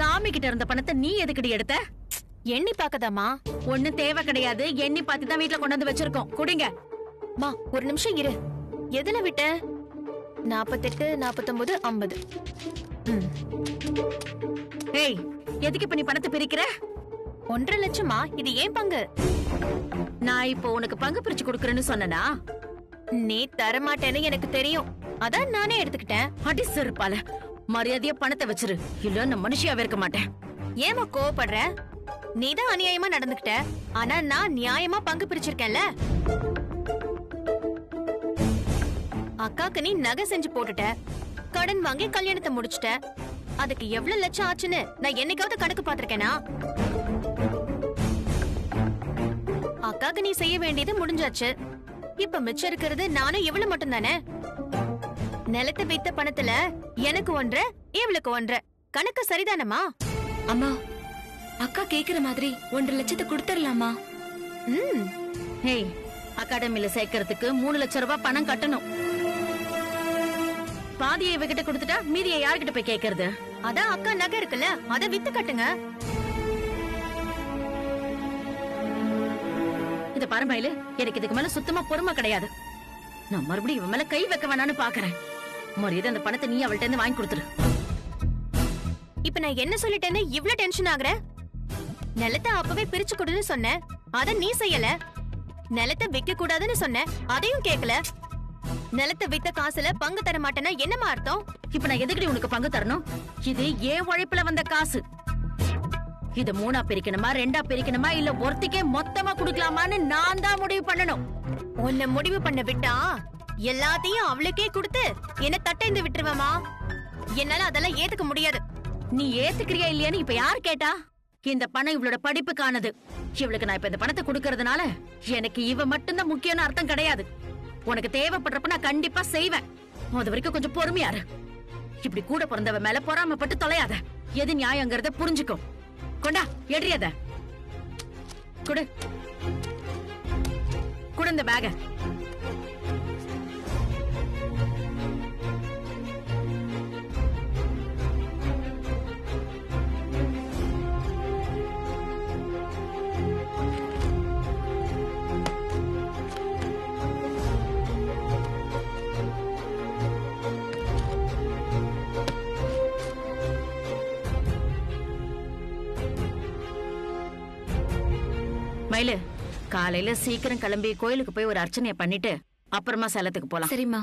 சாமி கிட்ட இருந்த பணத்தை நீ எதுக்கடி எடுத்த? எண்ணி பாக்கதாமா? ஒண்ணு தேவை கிடையாது, எண்ணி பார்த்து தான் வீட்டுல கொண்டு வந்து வச்சிருக்கோம். குடிங்க. மா ஒரு நிமிஷம் இரு. எதுல விட்ட? 48, 49, 50. ஏய், எதுக்கு இப்ப நீ பணத்தை பிரிக்கிற? 1.5 லட்சமா? இது ஏன் பங்கு? நான் இப்போ உனக்கு பங்கு பிரிச்சு கொடுக்கறேன்னு சொன்னனா? நீ தரமாட்டேன்னு எனக்கு தெரியும், அதான் நானே எடுத்துக்கிட்டேன். அடி செருப்பால, மரியாதையா பணத்தை வச்சிரு, இல்ல நான் மனுஷியாவே இருக்க மாட்டேன். ஏமா கோவப்படுற? நீதான் அநியாயமா நடந்துக்கிட்ட, ஆனா நான் நியாயமா பங்கு பிரிச்சிருக்கேன்ல. அக்காக்கு நீ நகை செஞ்சு போட்டுட்ட, கடன் வாங்கி கல்யாணத்தை முடிச்சிட்ட. அதுக்கு எவ்வளவு லட்சம் ஆச்சுன்னு நான் என்னைக்காவது கணக்கு பாத்திருக்கேனா? அக்காக்கு நீ செய்ய வேண்டியது முடிஞ்சாச்சு. இப்ப மிச்சம் இருக்கிறது நானும் இவ்வளவு மட்டும் தானே. நிலத்தை வித்த பணத்துல எனக்கு 1.5, இவளுக்கு 1.5. கணக்கு சரிதானமா? அம்மா, அக்கா கேக்குற மாதிரி 1.5 லட்சத்தை கொடுத்துடலாமா? ஹேய், அகாடமில சேர்க்கறதுக்கு 3 லட்சம் ரூபாய் பணம் கட்டணும். பாதியை இவகிட்ட கொடுத்துட்டா மீதியை யார்கிட்ட போய் கேக்குறது? அதான் அக்கா நகை இருக்குல்ல, அத வித்து கட்டுங்க. இத பாரு மயிலு, எனக்கு இதுக்கு மேல சுத்தமா பொறுமை கிடையாது. நான் மறுபடியும் இவன் மேல கை வைக்க வேணான்னு பாக்குறேன். மரியாதை அந்த பணத்தை நீ அவள்கிட்ட இருந்து வாங்கி கொடுத்துரு. இப்ப நான் என்ன சொல்லிட்டேன்னு இவ்ளோ டென்ஷன் ஆகுற? நிலத்தை அப்பவே பிரிச்சு கொடுன்னு சொன்னேன், அத நீ செய்யல. நிலத்தை விக்க கூடாதுன்னு சொன்னேன், அதையும் கேட்கல. நிலத்தை வித்த காசுல பங்கு தர மாட்டேன்னா என்னமா அர்த்தம்? இப்ப நான் எதுக்கடி உனக்கு பங்கு தரணும்? இது ஏன் உழைப்புல வந்த காசு. இது 3ஆ பிரிக்கணுமா, 2ஆ பிரிக்கணுமா, இல்ல ஒருத்திக்கே மொத்தமா குடுக்கலாமான்னு நான் தான் முடிவு பண்ணணும். உன்னை முடிவு பண்ண விட்டா எல்லாத்தையும் அவளுக்கே கொடுத்து என்ன தட்டைந்து விட்டுருவமா? என்னால அதெல்லாம் ஏத்துக்க முடியாது. நீ ஏத்துக்கிறியா இல்லையான்னு இப்ப யார் கேட்டா? இந்த பணம் இவளோட படிப்புக்கானது. இவளுக்கு நான் இப்ப இந்த பணத்தை கொடுக்கறதுனால எனக்கு இவ மட்டும்தான் முக்கியம்னு அர்த்தம் கிடையாது. உனக்கு தேவைப்படுறப்ப நான் கண்டிப்பா செய்வேன். அது வரைக்கும் கொஞ்சம் பொறுமையாரு. இப்படி கூட பிறந்தவ மேல பொறாமப்பட்டு தொலையாத. எது நியாயங்கிறத புரிஞ்சுக்கோ. கொண்டா, எட்ரியத குடு, குடு இந்த பேக. மயிலு, காலையில சீக்கிரம் கிளம்பி கோயிலுக்கு போய் ஒரு அர்ச்சனையை பண்ணிட்டு அப்புறமா சேலத்துக்கு போலாம். சரிம்மா.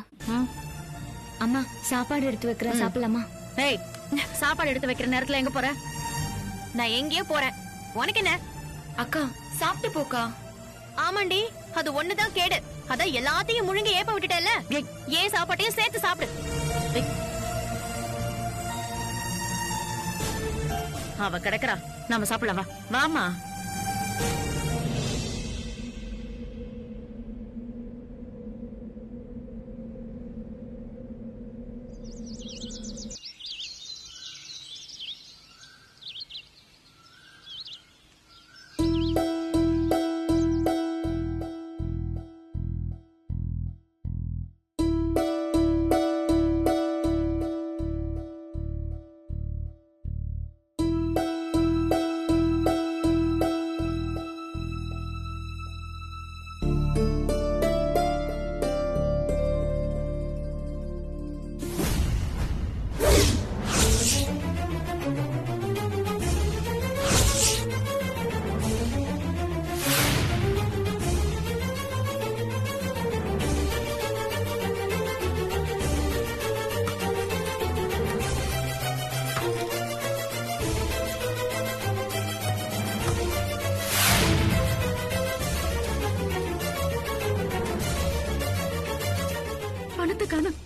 அம்மா, சாப்பாடு எடுத்து வைக்கிறேன், சாப்பிடலாமா? ஏய், சாப்பாடு எடுத்து வைக்கிற நேரத்துல எங்க போற? நான் எங்கேயோ போறேன், உனக்கு என்ன? அக்கா, சாப்பிட்டு போக்கா. ஆமாண்டி, அது ஒண்ணுதான் கேடு. அதான் எல்லாத்தையும் முழுங்கி ஏப்ப விட்டுட்டேல்ல, ஏன் சாப்பாட்டையும் சேர்த்து சாப்பிடு. அவ கிடக்குறா, நாம சாப்பிடலாம். வா, வாமா.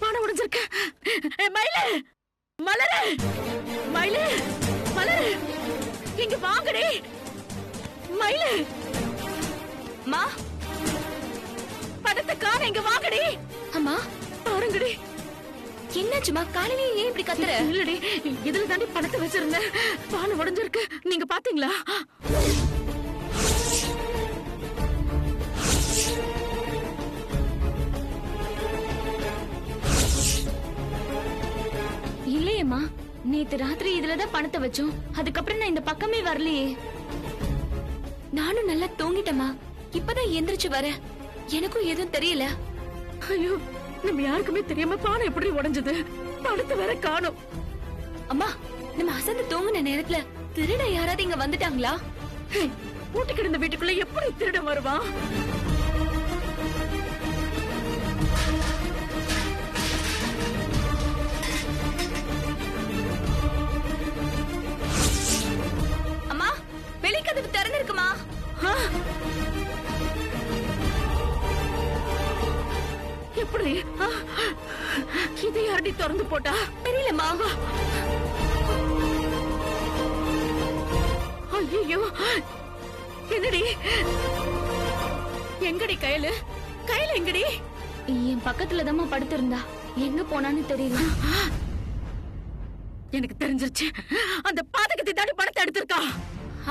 பானை உடைஞ்சிருக்க. மயிலு, மலரு, மயிலு, மலரு, இங்க வாங்கடி. மயிலு, மா, பணத்தை காண, இங்க வாங்கடி. அம்மா பாருங்கடி. என்னாச்சுமா? காலையில ஏன் இப்படி கத்துற? இல்லடி, இதுல தாண்டி பணத்தை வச்சிருந்தேன். பானை உடைஞ்சிருக்கு. நீங்க பாத்தீங்களா? இல்லையம்மா, நேத்து ராத்திரி இதுலதான் பணத்தை வச்சோம். அதுக்கப்புறம் நான் இந்த பக்கமே வரலையே. நானும் நல்லா தூங்கிட்டேமா. இப்பதான் எந்திரிச்சு வரேன். எனக்கும் எதுவும் தெரியல. ஐயோ, நம்ம யாருக்குமே தெரியாம பானை எப்படி உடைஞ்சது? பணத்தை வேற காணோம். அம்மா, நம்ம அசந்து தூங்குன நேரத்துல திருட யாராவது இங்க வந்துட்டாங்களா? பூட்டி கிடந்த வீட்டுக்குள்ள எப்படி திருட வருவான்? அம்மா, வெளிக்கதவு திறந்திருக்குமா? எப்படி இதை யாரடி திறந்து போட்டா? தெரியலம்மா. ஐயோ, என்னடி? எங்கடி கையில எங்கடி? என் பக்கத்துலதாம்மா படுத்திருந்தா. எங்க போனான்னு தெரியல. எனக்கு தெரிஞ்சிருச்சு. அந்த பாதகத்தை தாண்டி பணத்தை எடுத்திருக்கா.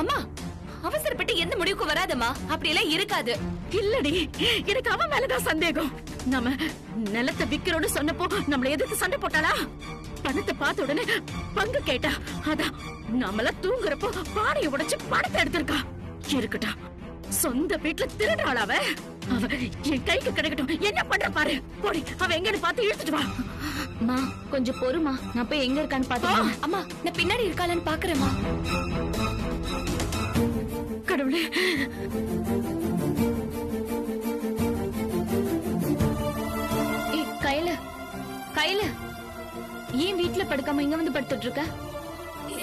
அம்மா, அவசரப்பட்டு எந்த முடிவுக்கு வராதம்மா. அப்படி எல்லாம் இருக்காது. இல்லடி, எனக்கு அவன் மேலதான் சந்தேகம். நம்ம நிலத்தை விக்கிறோம்னு சொன்னப்போ நம்மள எதிர்த்து சண்டை போட்டாளா? பணத்தை பார்த்த உடனே பங்கு கேட்டா. அதான் நம்மள தூங்குறப்போ பானையை உடைச்சு பணத்தை எடுத்திருக்கா. இருக்கட்டும், சொந்த வீட்டுல திருடாள் அவ. என் கைக்கு கிடைக்கட்டும். என்ன பண்ற பாரு. போடி, அவ எங்கன்னு பார்த்து இழுத்துட்டு வா. அம்மா, கொஞ்சம் பொறுமா. நான் போய் எங்க இருக்கான்னு பாத்து. அம்மா, நான் பின்னாடி இருக்காளான்னு பாக்குறேம்மா. கடவுளே, கையில ஏன் வீட்டுல படுக்காம இங்க வந்து படுத்துட்டு இருக்க?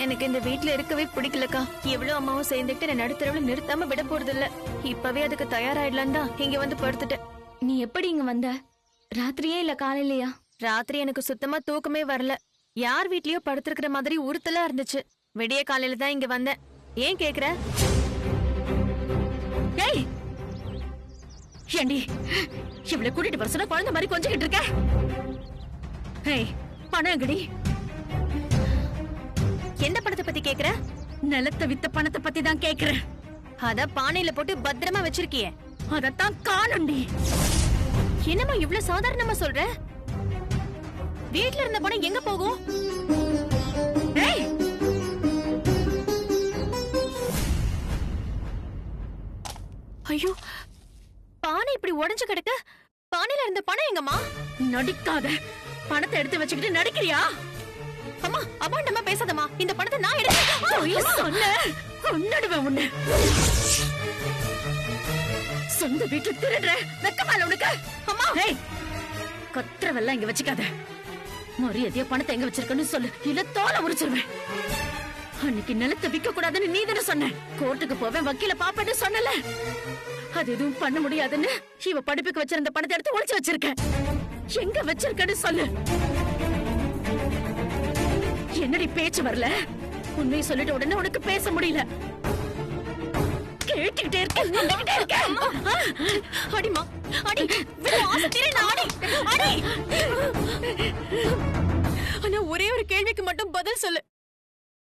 எனக்கு இந்த வீட்ல இருக்கவே பிடிக்கலக்கா. எவ்வளவு அம்மாவும் சேர்ந்துட்டு நான் நடுத்தரவுல நிறுத்தாம விட போறது இல்ல. இப்பவே அதுக்கு தயாராயிடலாம் தான் இங்க வந்து படுத்துட்டேன். நீ எப்படி இங்க வந்த? ராத்திரியே இல்ல காலையிலயா? ராத்திரி எனக்கு சுத்தமா தூக்கமே வரல. யார் வீட்லயோ படுத்திருக்கிற மாதிரி உறுத்தலா இருந்துச்சு. விடிய காலையில தான் இங்க வந்தேன். ஏன் கேக்குற? ஏய், ஏண்டி இவளை கூட்டிட்டு வர சொன்னா குழந்தை மாதிரி கொஞ்சிக்கிட்டு இருக்க? ஏய், பணம் எங்கடி? எந்த பணத்தை பத்தி கேக்குற? நிலத்தை வித்த பணத்தை பத்தி தான் கேக்குறேன். அத பானையில போட்டு பத்திரமா வச்சிருக்கியே, அதத்தான் காணும்டி. என்னம்மா இவ்ளோ சாதாரணமா சொல்ற? வீட்ல இருந்த பணம் எங்க போகும்? ஏய், ஐயோ, பானை இப்படி உடைஞ்சு கிடக்கு. பானையில இருந்த பணம் எங்கம்மா? நடிக்காத. பணத்தை எடுத்து வச்சுக்கிட்டு நடிக்கிறியா? அம்மா, அபாண்டமா பேசாதம்மா. இந்த பணத்தை நான் எடுத்து சொன்ன உன்னை. சொந்த வீட்டு திருடுற வெக்கமால உனக்கு? அம்மா, கத்திரவெல்லாம் இங்க வச்சுக்காத. மரியாதையா பணத்தை எங்க வச்சிருக்கன்னு சொல்லு, இல்ல தோலை உரிச்சிருவேன். அன்னைக்கு நிலத்தை விற்க கூடாதுன்னு நீ தானே சொன்ன. கோர்ட்டுக்கு போவேன், வக்கீல பாப்பேன்னு சொன்னல. அது எதுவும் பண்ண முடியாதுன்னு இவ படிப்புக்கு வச்சிருந்த பணத்தை எடுத்து ஒளிச்சு வச்சிருக்க. எங்க வச்சிருக்கன்னு சொல்லு. என்னடி பேச்சு வரல? உண்மையை சொல்லிட்டு உடனே உனக்கு பேச முடியல. கேட்டுக்கிட்டே இருக்க. அடிமா, அடி. அடி. ஆனா ஒரே ஒரு கேள்விக்கு மட்டும் பதில் சொல்லு.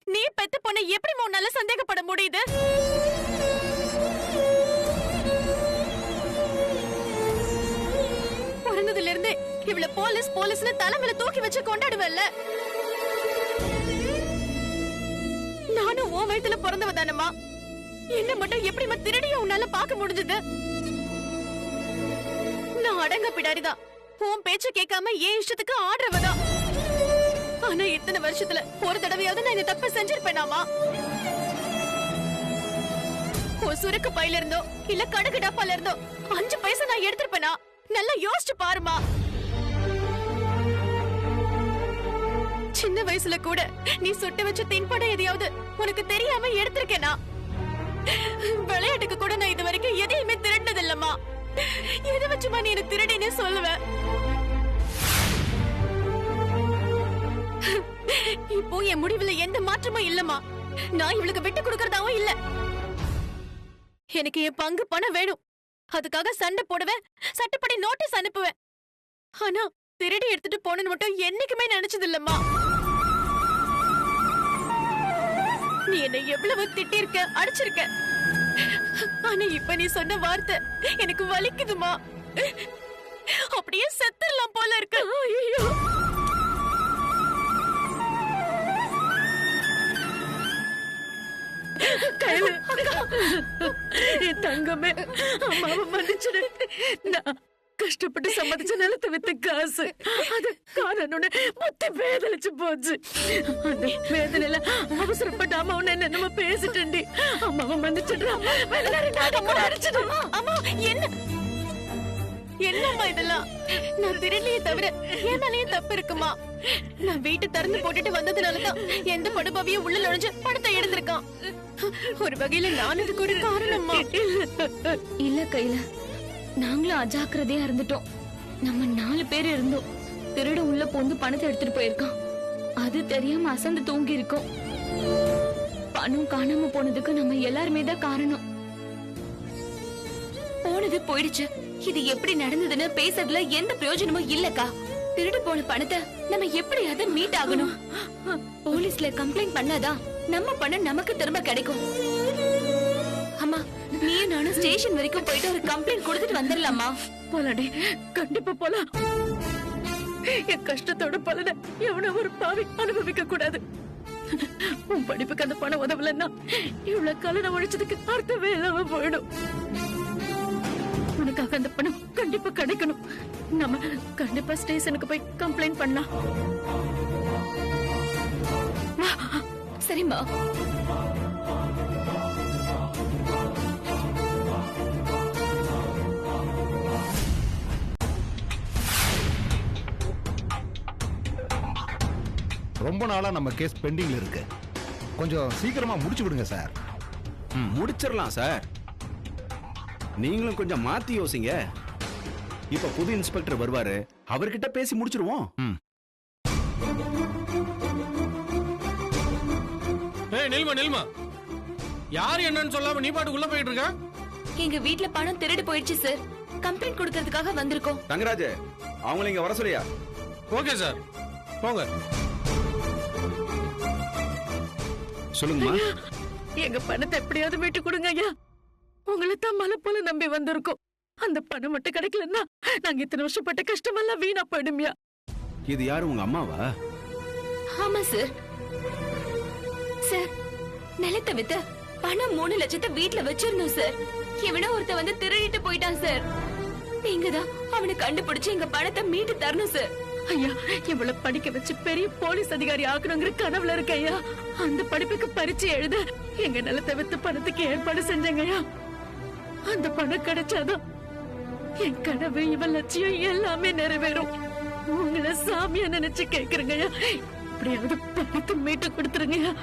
நீ பெத்த பொண்ணை எப்படி உன்னால சந்தேகப்பட முடியுது? பிறந்ததுல இருந்தே இவள போலீஸ்னு தலைமையில தூக்கி வச்சு கொண்டாடுவல்ல. நானும் உன் வயசுல பிறந்தவ தானம்மா. என்ன மட்டும் எப்படிமா திருடிய உன்னால பார்க்க முடிஞ்சது? நான் அடங்க பிடாரிதான். உன் பேச்ச கேட்காம ஏன் இஷ்டத்துக்கு ஆடுறவதான். ஆனா இத்தனை வருஷத்துல ஒரு தடவையாவது நான் இந்த தப்ப செஞ்சிருப்பேனாமா? ஒரு சுருக்கு பையில இருந்தோ இல்ல கடுகு டப்பால இருந்தோ 5 பைசா நான் எடுத்திருப்பேனா? நல்லா யோசிச்சு பாருமா. சின்ன வயசுல கூட நீ சுட்டு வச்ச தின்படம் எதையாவது உனக்கு தெரியாம எடுத்திருக்கேனா? விளையாட்டுக்கு கூட நான் இது வரைக்கும் எதையுமே திருடினது இல்லம்மா. எதை வச்சுமா நீ என்ன திருடினே சொல்லுவ? இப்போ என் முடிவுல எந்த மாற்றமும் இல்லம்மா. நான் இவளுக்கு விட்டு கொடுக்கறதாவும் இல்ல. எனக்கு என் பங்கு பணம் வேணும். அதுக்காக சண்டை போடுவேன், சட்டப்படி நோட்டீஸ் அனுப்புவேன். ஆனா திருடி எடுத்துட்டு போனது மட்டும் என்னைக்குமே நினைச்சது இல்லம்மா. நீ என்னை எவ்வளவு திட்டிருக்க, அடிச்சிருக்க. ஆனா இப்ப நீ சொன்ன வார்த்தை எனக்கு வலிக்குதுமா. அப்படியே செத்துடலாம் போல இருக்கு. ஐயோ, கையில என் தங்கமே, அம்மாவை மன்னிச்சிடு. நான் கஷ்டப்பட்டு சம்பாதிச்ச நிலத்தை வித்து காசு அது காரணம்னு மொத்த வேதலிச்சு போச்சு. அந்த வேதனையில அவசரப்பட்டு அம்மா உன்ன என்னமோ பேசிட்டேன்டி. அம்மாவை மன்னிச்சிடுறா. அம்மா என்ன என்னம்மா இதெல்லாம்? நான் திருடியே தவிர என் மேலேயும் தப்பு இருக்குமா? நான் வீட்டை திறந்து போட்டுட்டு வந்ததுனாலதான் எந்த படுபாவியும் உள்ள நுழைஞ்சு படத்தை எடுத்திருக்கான். ஒரு வகையில நான் இதுக்கு ஒரு காரணமா? இல்ல கையில, நாங்களும் அஜாக்கிரதையா இருந்துட்டோம். நம்ம 4 பேர் இருந்தோம். திருட உள்ள போந்து பணத்தை எடுத்துட்டு போயிருக்கான். அது தெரியாம அசந்து தூங்கி இருக்கோம். பணம் காணாம போனதுக்கு நம்ம எல்லாருமே தான் காரணம். போனது போயிடுச்சு. இது எப்படி நடந்ததுன்னு பேசுறதுல எந்த பிரயோஜனமும் இல்லக்கா. திருடு போன பணத்தை நம்ம எப்படியாவது மீட் ஆகணும். போலீஸ்ல கம்ப்ளைண்ட் பண்ணாதான் நம்ம பணம் நமக்கு திரும்ப கிடைக்கும். அம்மா, நீயும் நானும் ஸ்டேஷன் வரைக்கும் போயிட்டு ஒரு கம்ப்ளைண்ட் கொடுத்துட்டு வந்துடலாமா? போலாடி, கண்டிப்பா போலாம். என் கஷ்டத்தோட பலனை எவனோ ஒரு பாவி அனுபவிக்க கூடாது. உன் படிப்புக்கு அந்த பணம் உதவலன்னா இவ்வளவு காலம் நான் உழைச்சதுக்கு அர்த்தமே இல்லாம போயிடும். உனக்காக அந்த பணம் கண்டிப்பா கிடைக்கணும். நம்ம கண்டிப்பா ஸ்டேஷனுக்கு போய் கம்ப்ளைண்ட் பண்ணலாம். சரிம்மா. ரொம்ப நாளா நம்ம கேஸ் பெண்டிங்ல இருக்கு. கொஞ்சம் சீக்கிரமா முடிச்சு விடுங்க சார். முடிச்சிடலாம் சார். நீங்களும் கொஞ்சம் மாத்தி யோசிங்க. இப்ப புது இன்ஸ்பெக்டர் வருவாரு, அவர்கிட்ட பேசி முடிச்சிருவோம். நில்மா யார் என்னன்னு சொல்லாம நீ பாட்டு உள்ள போயிட்டு இருக்க? எங்க வீட்ல பணம் திருடு போயிடுச்சு சார். கம்ப்ளைண்ட் கொடுக்கறதுக்காக வந்திருக்கோம். தங்கராஜ், அவங்கள இங்க வர சொல்லியா? ஓகே சார், போங்க. சொல்லுங்கம்மா. எங்க பணத்தை எப்படியாவது மீட்டு கொடுங்க ஐயா. உங்களை தான் மலை போல நம்பி வந்திருக்கோம். அந்த பணம் மட்டும் கிடைக்கலன்னா நாங்க இத்தனை வருஷப்பட்ட கஷ்டமெல்லாம் வீணா போயிடுமியா. இது யாரு, உங்க அம்மாவா? ஆமா சார். சார், நிலத்தை வித்து பணம் 3 லட்சத்தை வீட்ல வச்சிருந்தோம் சார். இவன ஒருத்த வந்து திருடிட்டு போயிட்டான் சார். நீங்க தான் அவனை கண்டுபிடிச்சு எங்க பணத்தை மீட்டு தரணும் சார். ஐயா, இவ்வளவு படிக்க வச்சு பெரிய போலீஸ் அதிகாரி ஆக்கணுங்கிற கனவுல இருக்க ஐயா. அந்த படிப்புக்கு பரீட்சை எழுத எங்க நிலத்தை வித்து பணத்துக்கு ஏற்பாடு செஞ்சங்க ஐயா. அந்த பணம் கிடைச்சாதான் என் கனவு, இவன் லட்சியம் எல்லாமே நிறைவேறும். உங்களை சாமியா நினைச்சு கேக்குறேங்க ஐயா. இப்படியாவது பணத்தை மீட்டு கொடுத்துருங்க ஐயா.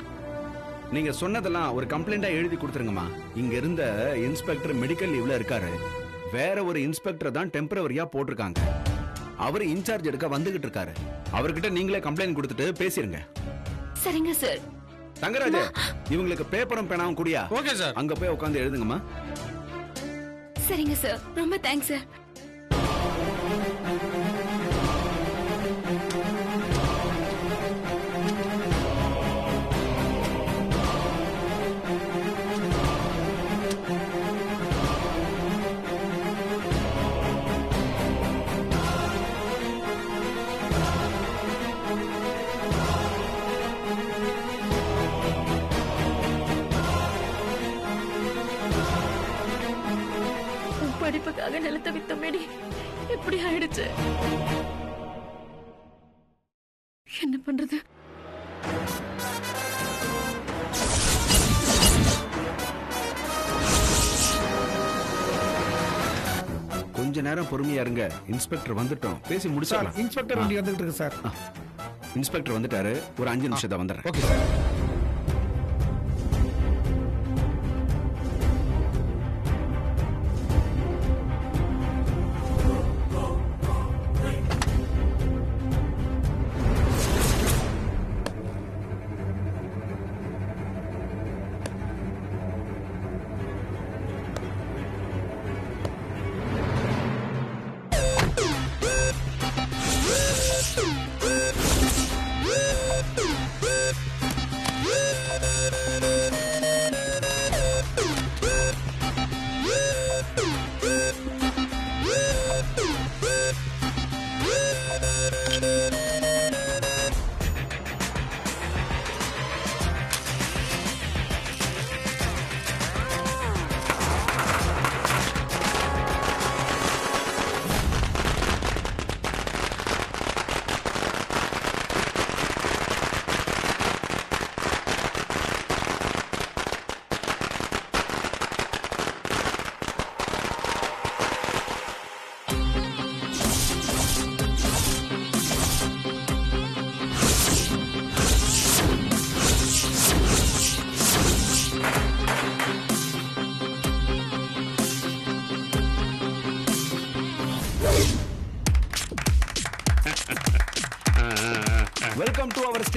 நீங்க சொன்னதெல்லாம் ஒரு கம்ப்ளைண்டா எழுதி கொடுத்துருங்கம்மா. இங்க இருந்த இன்ஸ்பெக்டர் மெடிக்கல் லீவ்ல இருக்காரு. வேற ஒரு இன்ஸ்பெக்டர் தான் டெம்பரவரியா போட்டிருக்காங்க. அவர் இன்சார்ஜ் எடுக்க வந்துகிட்டு இருக்காரு. அவர்கிட்ட நீங்களே கம்ப்ளைண்ட் கொடுத்துட்டு பேசிருங்க. சரிங்க சார். தங்கராஜ், இவங்களுக்கு பேப்பரும் பேனாவும் கூடியா? Okay sir. அங்க போய் உட்கார்ந்து எழுதுங்கம்மா. சரிங்க சார், ரொம்ப தேங்க்ஸ் சார். படிப்புக்காக நிலத்தை வித்தமேடி எப்படி ஆயிடுச்சு. என்ன பண்றது? கொஞ்ச நேரம் பொறுமையா இருங்க. இன்ஸ்பெக்டர் வந்துட்டோம், பேசி முடிச்சாலாம். இன்ஸ்பெக்டர் வண்டி வந்துட்டு இருக்கு சார். இன்ஸ்பெக்டர் வந்துட்டாரு, ஒரு 5 நிமிஷம் வந்துடுறேன். Okay sir.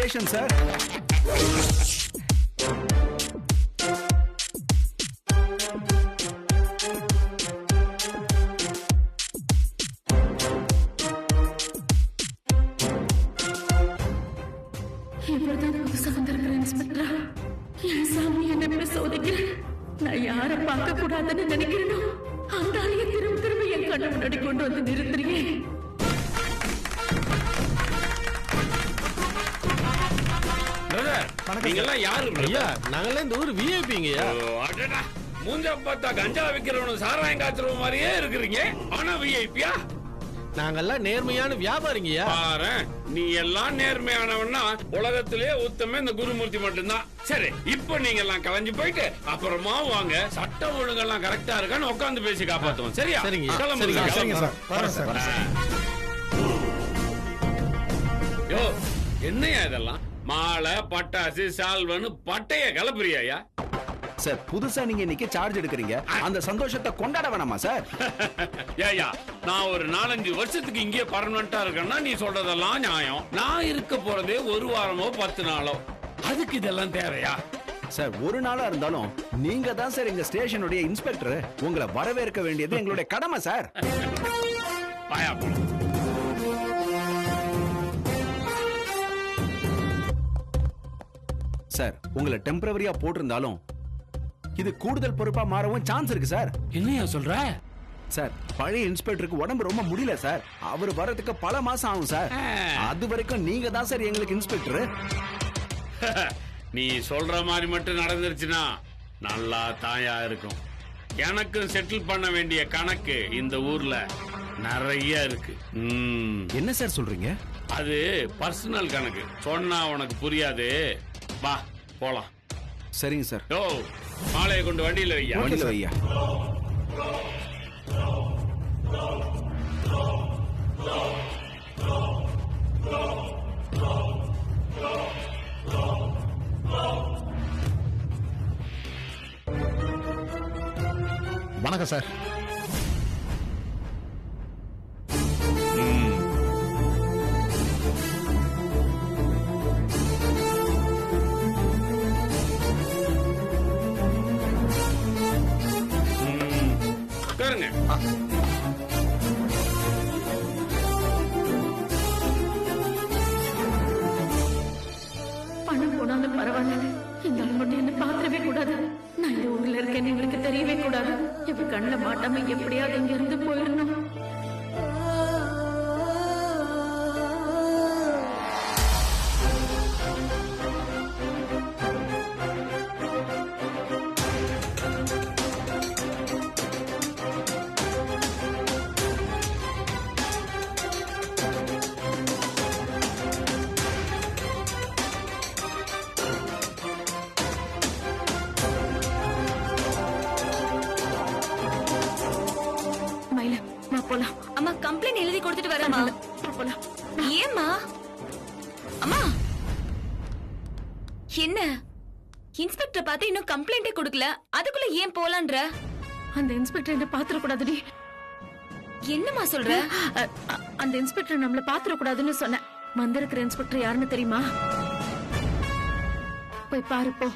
Station sir. இவர்தான் புதுசா வந்திருக்கிற இன்ஸ்பெக்டரா? என் சாமி என்ன இப்படி சோதிக்கிறேன். நான் யார பார்க்க கூடாதுன்னு நினைக்கிறேனோ அந்த ஆளைய திரும்ப திரும்ப என் கண்ணு முன்னாடி கொண்டு வந்து நிறுத்துறீங்க. நீங்க எல்லாம் யாரு ஐயா நாங்கெல்லாம் இந்த ஊர் விஐபிங்கய்யா. அடடா, மூஞ்ச பார்த்தா கஞ்சா விக்கிறவனு சாராயம் காய்ச்சற மாதிரியே இருக்கிறீங்க. ஆனா விஐபியா? நாங்கெல்லாம் நேர்மையான வியாபாரிங்கய்யா. பாரு, நீ எல்லாம் நேர்மையானவன்னா உலகத்திலே உத்தமே இந்த குருமூர்த்தி மட்டும்தான். சரி, இப்ப நீங்க எல்லாம் கலைஞ்சு போயிட்டு அப்புறமா வாங்க, சட்ட ஒழுங்கெல்லாம் கரெக்டா இருக்கான்னு உட்காந்து பேசி காப்பாத்துவோம். சரியா? சரிங்க. கிளம்புங்க, சரிங்க கிளம்புங்க. சார். வரேன் சார். யோ, என்னையா இதெல்லாம்? மாலை, பட்டாசு, சால்வன்னு பட்டைய கிளப்புறியா? சார், புதுசா நீங்க இன்னைக்கு சார்ஜ் எடுக்கிறீங்க, அந்த சந்தோஷத்தை கொண்டாட வேணாமா சார்? ஏயா, நான் ஒரு 4-5 வருஷத்துக்கு இங்கே பர்மனண்டா இருக்கேன்னா நீ சொல்றதெல்லாம் நியாயம். நான் இருக்க போறதே 1 வாரமோ 10 நாளோ, அதுக்கு இதெல்லாம் தேவையா? சார், ஒரு நாளா இருந்தாலும் நீங்க தான் சார் எங்க ஸ்டேஷனுடைய இன்ஸ்பெக்டர். உங்களை வரவேற்க வேண்டியது எங்களுடைய கடமை சார். பாயா போ. சார், உங்களை டெம்பரவரியா போட்டிருந்தாலும் இது கூடுதல் பொறுப்பா மாறவும் சான்ஸ் இருக்கு சார். என்னையா சொல்ற? சார், பழைய இன்ஸ்பெக்டருக்கு உடம்பு ரொம்ப முடியல சார். அவர் வரதுக்கு பல மாசம் ஆகும் சார். அது வரைக்கும் நீங்க தான் சார் எங்களுக்கு இன்ஸ்பெக்டர். நீ சொல்ற மாதிரி மட்டும் நடந்துருச்சுன்னா நல்லா தாயா இருக்கும். எனக்கும் செட்டில் பண்ண வேண்டிய கணக்கு இந்த ஊர்ல நிறைய இருக்கு. என்ன சார் சொல்றீங்க? அது பர்சனல் கணக்கு, சொன்னா உனக்கு புரியாது. வா போலாம். சரிங்க சார். யோ, மாலையை கொண்டு வண்டியில வையா. வண்டியில வையா. வணக்கம் சார். உட்காருங்க. பணம் போனாலும் பரவாயில்ல, இந்த ஆள் மட்டும் என்ன பாத்திரவே கூடாது. நான் இந்த ஊர்ல இருக்கேன்னு இவருக்கு தெரியவே கூடாது. இவ கண்ணுல மாட்டாம எப்படியாவது இங்க இருந்து போயிடணும். மயில, வா போலாம். அம்மா, கம்ப்ளைண்ட் எழுதி கொடுத்துட்டு வரேம்மா. வா போலாம். ஏம்மா? அம்மா, என்ன இன்ஸ்பெக்டர் பார்த்து இன்னும் கம்ப்ளைண்டே கொடுக்கல, அதுக்குள்ள ஏன் போலான்ற? அந்த இன்ஸ்பெக்டர் என்ன பாத்திர கூடாதுடி. என்னம்மா சொல்ற? அந்த இன்ஸ்பெக்டர் நம்மள பாத்திர கூடாதுன்னு சொன்னேன். வந்திருக்கிற இன்ஸ்பெக்டர் யாருன்னு தெரியுமா? போய் பாரு போ.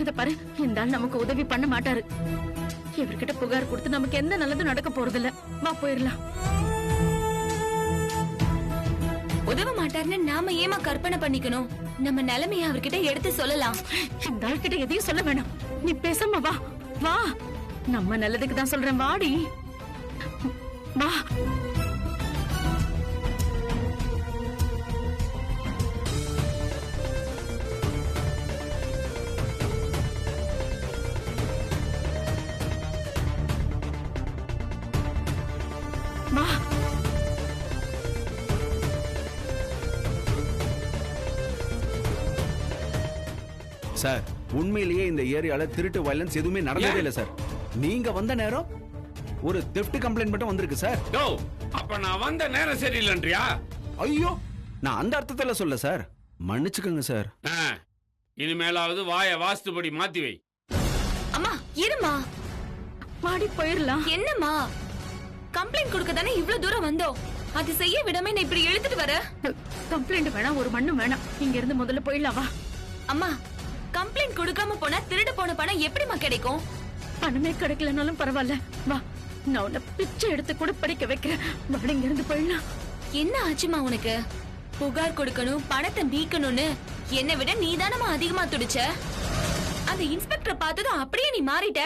இத பாரு, இந்த ஆள் நமக்கு உதவி பண்ண மாட்டாரு. இவர்கிட்ட புகார் கொடுத்து நமக்கு எந்த நல்லதும் நடக்க போறது இல்ல. வா போயிடலாம். உதவ மாட்டாருன்னு நாம ஏமா கற்பனை பண்ணிக்கணும்? நம்ம நிலைமைய அவர்கிட்ட எடுத்து சொல்லலாம். இந்த ஆள் கிட்ட எதையும் சொல்ல வேணாம். நீ பேசாம வா. வா, நம்ம நல்லதுக்கு தான் சொல்றேன். வாடி, வா. வா. சார், உண்மையிலேயே இந்த ஏரியால திருட்டு வயலன்ஸ் எதுவுமே நடந்ததே இல்ல சார். நீங்க வந்த நேரம் ஒரு தெஃப்ட் கம்ப்ளைண்ட் மட்டும் வந்திருக்கு சார். டோ அப்ப நான் வந்த நேரம் சரியில்லைன்றியா? ஐயோ, நான் அந்த அர்த்தத்துல சொல்ல சார். மன்னிச்சுக்கோங்க சார். இனிமேலாவது வாய வாஸ்துபடி மாத்தி வை. அம்மா இருமா, மாடி போயிடலாம். என்னம்மா கம்ப்ளைண்ட் கொடுக்க தானே இவ்ளோ தூரம் வந்தோம், அது செய்ய விடாம நான் இப்படி இழுத்துட்டு வர? கம்ப்ளைண்ட் வேணாம், ஒரு மண்ணு வேணாம். இங்க இருந்து முதல்ல போயிடலாம் வா. அம்மா கம்ப்ளைண்ட் கொடுக்காம போனா திருடு போன பணம் எப்படிமா கிடைக்கும்? பணமே கிடைக்கலனாலும் பரவாயில்ல வா, நான் உன்னை பிச்சை எடுத்து கூட படிக்க வைக்கிறேன். வாடி, இங்க இருந்து போயிடலாம். என்ன ஆச்சுமா உனக்கு? புகார் கொடுக்கணும், பணத்தை மீட்கணும்னு என்னை விட நீதானமா அதிகமா துடிச்ச. அந்த இன்ஸ்பெக்டரை பார்த்ததும் அப்படியே நீ மாறிட்ட.